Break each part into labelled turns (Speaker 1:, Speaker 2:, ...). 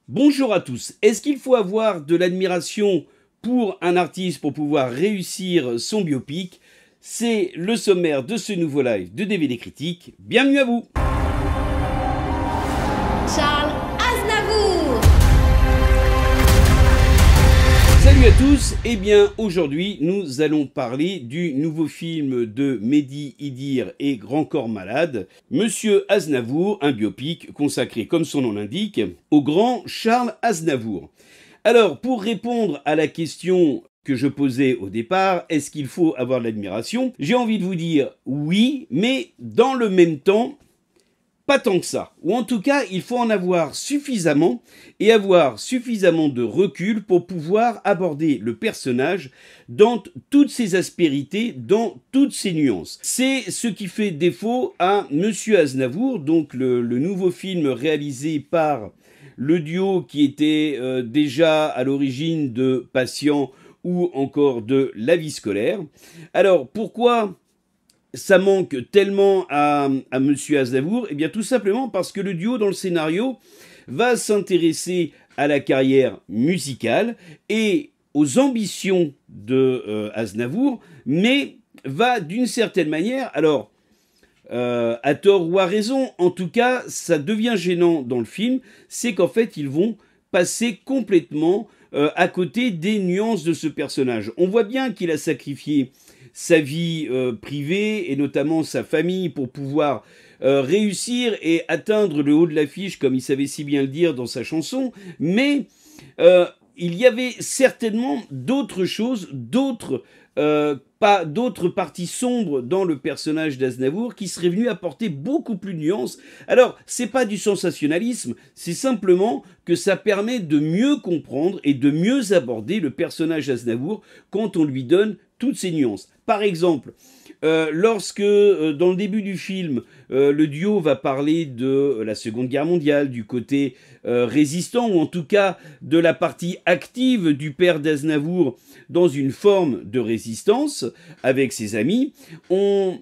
Speaker 1: Bonjour à tous. Est-ce qu'il faut avoir de l'admiration pour un artiste pour pouvoir réussir son biopic? C'est le sommaire de ce nouveau live de DVD Critique. Bienvenue à vous.
Speaker 2: Charles Aznavour.
Speaker 1: Salut à tous. Eh bien, aujourd'hui, nous allons parler du nouveau film de Mehdi Idir et Grand Corps Malade, Monsieur Aznavour, un biopic consacré, comme son nom l'indique, au grand Charles Aznavour. Alors, pour répondre à la question que je posais au départ, est-ce qu'il faut avoir de l'admiration? J'ai envie de vous dire oui, mais dans le même temps, pas tant que ça. Ou en tout cas, il faut en avoir suffisamment et avoir suffisamment de recul pour pouvoir aborder le personnage dans toutes ses aspérités, dans toutes ses nuances. C'est ce qui fait défaut à Monsieur Aznavour, donc le nouveau film réalisé par le duo qui était déjà à l'origine de Patient ou encore de La vie scolaire. Alors, pourquoi ça manque tellement à Monsieur Aznavour? Eh bien, tout simplement parce que le duo dans le scénario va s'intéresser à la carrière musicale et aux ambitions de Aznavour, mais va d'une certaine manière, alors à tort ou à raison, en tout cas, ça devient gênant dans le film, c'est qu'en fait, ils vont passer complètement à côté des nuances de ce personnage. On voit bien qu'il a sacrifié sa vie privée et notamment sa famille pour pouvoir réussir et atteindre le haut de l'affiche, comme il savait si bien le dire dans sa chanson, mais il y avait certainement d'autres choses, d'autres parties sombres dans le personnage d'Aznavour qui seraient venues apporter beaucoup plus de nuances. Alors, c'est pas du sensationnalisme, c'est simplement que ça permet de mieux comprendre et de mieux aborder le personnage d'Aznavour quand on lui donne toutes ces nuances. Par exemple, lorsque, dans le début du film, le duo va parler de la Seconde Guerre mondiale, du côté résistant, ou en tout cas de la partie active du père d'Aznavour dans une forme de résistance avec ses amis, on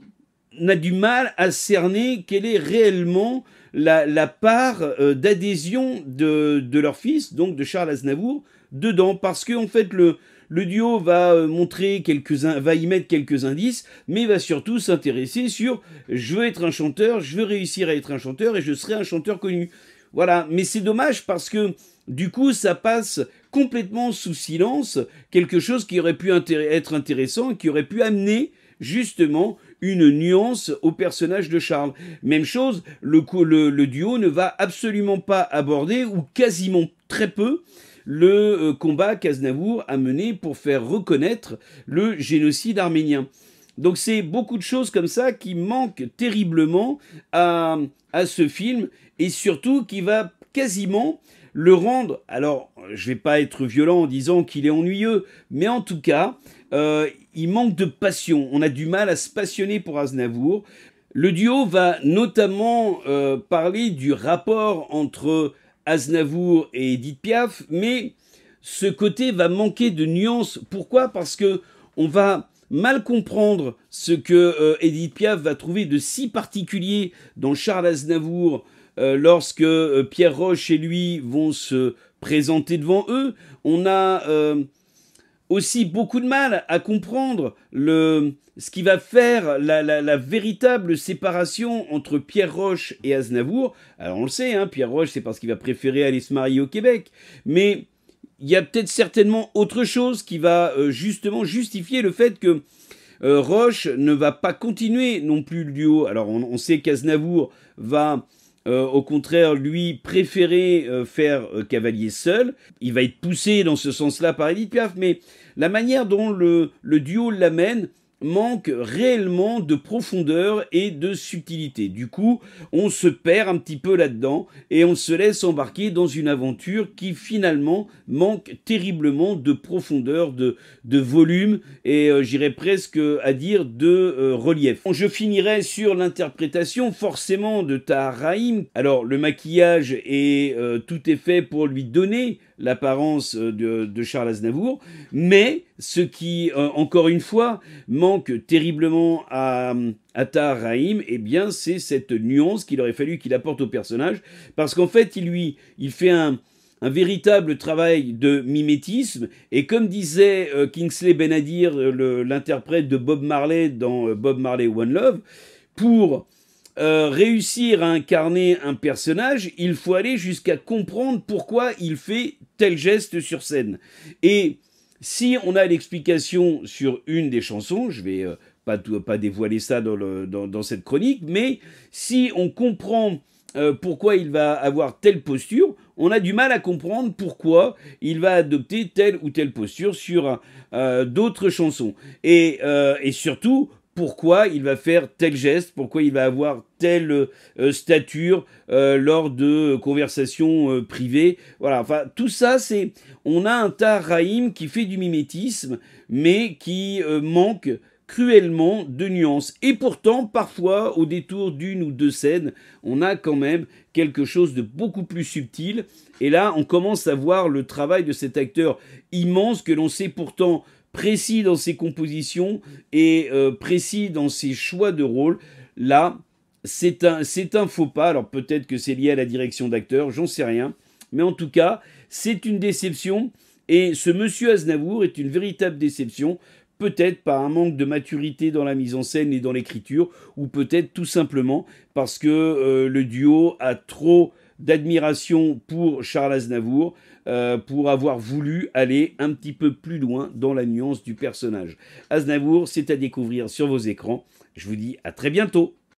Speaker 1: a du mal à cerner quelle est réellement la part d'adhésion de leur fils, donc de Charles Aznavour, dedans, parce que en fait le duo va va y mettre quelques indices, mais va surtout s'intéresser sur je veux être un chanteur, je veux réussir à être un chanteur et je serai un chanteur connu. Voilà, mais c'est dommage parce que du coup ça passe complètement sous silence quelque chose qui aurait pu être intéressant, qui aurait pu amener justement une nuance au personnage de Charles. Même chose, le duo ne va absolument pas aborder, ou quasiment très peu, le combat qu'Aznavour a mené pour faire reconnaître le génocide arménien. Donc c'est beaucoup de choses comme ça qui manquent terriblement à ce film, et surtout qui va quasiment le rendre, alors je vais pas être violent en disant qu'il est ennuyeux, mais en tout cas, il manque de passion. On a du mal à se passionner pour Aznavour. Le duo va notamment parler du rapport entre Aznavour et Edith Piaf, mais ce côté va manquer de nuances. Pourquoi? Parce que on va mal comprendre ce que Edith Piaf va trouver de si particulier dans Charles Aznavour lorsque Pierre Roche et lui vont se présenter devant eux. On a aussi beaucoup de mal à comprendre ce qui va faire la véritable séparation entre Pierre Roche et Aznavour. Alors on le sait, hein, Pierre Roche, c'est parce qu'il va préférer aller se marier au Québec, mais il y a peut-être certainement autre chose qui va justement justifier le fait que Roche ne va pas continuer non plus le duo. Alors on sait qu'Aznavour va au contraire, lui, préférer faire cavalier seul. Il va être poussé dans ce sens-là par Edith Piaf, mais la manière dont le duo l'amène manque réellement de profondeur et de subtilité. Du coup, on se perd un petit peu là-dedans et on se laisse embarquer dans une aventure qui finalement manque terriblement de profondeur, de volume et j'irais presque à dire de relief. Je finirai sur l'interprétation forcément de Tahar Rahim. Alors le maquillage et tout est fait pour lui donner l'apparence de Charles Aznavour, mais ce qui, encore une fois, manque terriblement à Tahar Rahim, eh bien, c'est cette nuance qu'il aurait fallu qu'il apporte au personnage, parce qu'en fait, il fait un un véritable travail de mimétisme. Et comme disait Kingsley Ben-Adir, l'interprète de Bob Marley dans Bob Marley One Love, pour réussir à incarner un personnage, il faut aller jusqu'à comprendre pourquoi il fait tel geste sur scène. Et si on a l'explication sur une des chansons, je vais pas dévoiler ça dans cette chronique, mais si on comprend pourquoi il va avoir telle posture, on a du mal à comprendre pourquoi il va adopter telle ou telle posture sur d'autres chansons. Et surtout, pourquoi il va faire tel geste, pourquoi il va avoir telle stature lors de conversations privées. Voilà, enfin, tout ça, c'est... On a un Tahar Rahim qui fait du mimétisme, mais qui manque cruellement de nuances. Et pourtant, parfois, au détour d'une ou deux scènes, on a quand même quelque chose de beaucoup plus subtil. Et là, on commence à voir le travail de cet acteur immense que l'on sait pourtant précis dans ses compositions et précis dans ses choix de rôle. Là, c'est un faux pas. Alors peut-être que c'est lié à la direction d'acteur, j'en sais rien. Mais en tout cas, c'est une déception. Et ce monsieur Aznavour est une véritable déception. Peut-être par un manque de maturité dans la mise en scène et dans l'écriture, ou peut-être tout simplement parce que le duo a trop d'admiration pour Charles Aznavour, pour avoir voulu aller un petit peu plus loin dans la nuance du personnage. Aznavour, c'est à découvrir sur vos écrans. Je vous dis à très bientôt.